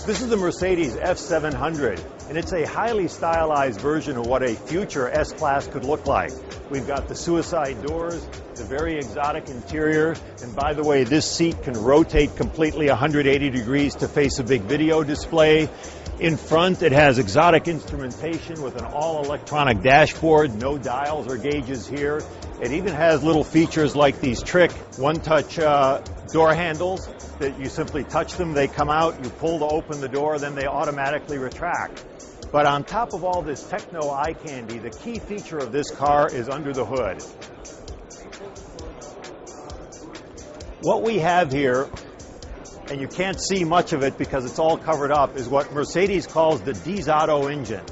This is the Mercedes F700, and it's a highly stylized version of what a future S-Class could look like. We've got the suicide doors, the very exotic interior, and by the way, this seat can rotate completely 180 degrees to face a big video display. In front, it has exotic instrumentation with an all-electronic dashboard, no dials or gauges here. It even has little features like these trick one-touch door handles that you simply touch them, they come out, you pull to open the door, then they automatically retract. But on top of all this techno eye candy, the key feature of this car is under the hood. What we have here, and you can't see much of it because it's all covered up, is what Mercedes calls the D's Auto engine.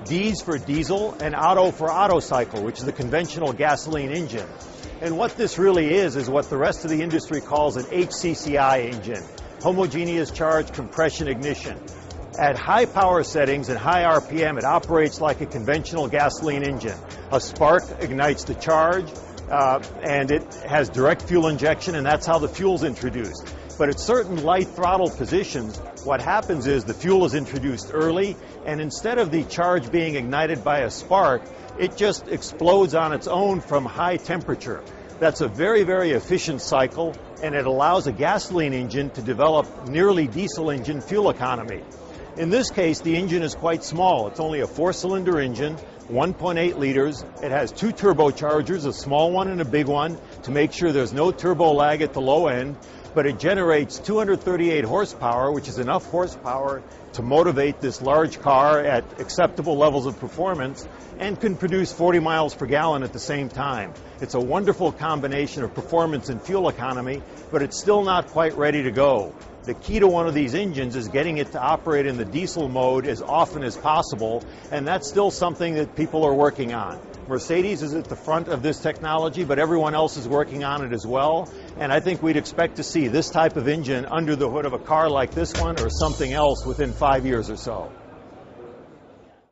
D's for diesel and Auto for auto cycle, which is the conventional gasoline engine. And what this really is what the rest of the industry calls an HCCI engine, homogeneous charge compression ignition. At high power settings and high RPM, it operates like a conventional gasoline engine. A spark ignites the charge, and it has direct fuel injection, and that's how the fuel's introduced. But at certain light throttle positions, what happens is the fuel is introduced early, and instead of the charge being ignited by a spark, it just explodes on its own from high temperature. That's a very, very efficient cycle, and it allows a gasoline engine to develop nearly diesel engine fuel economy. In this case, the engine is quite small. It's only a 4-cylinder engine, 1.8 liters. It has 2 turbochargers, a small one and a big one, to make sure there's no turbo lag at the low end. But it generates 238 horsepower, which is enough horsepower to motivate this large car at acceptable levels of performance, and can produce 40 miles per gallon at the same time. It's a wonderful combination of performance and fuel economy, but it's still not quite ready to go. The key to one of these engines is getting it to operate in the diesel mode as often as possible, and that's still something that people are working on. Mercedes is at the front of this technology, but everyone else is working on it as well. And I think we'd expect to see this type of engine under the hood of a car like this one or something else within 5 years or so.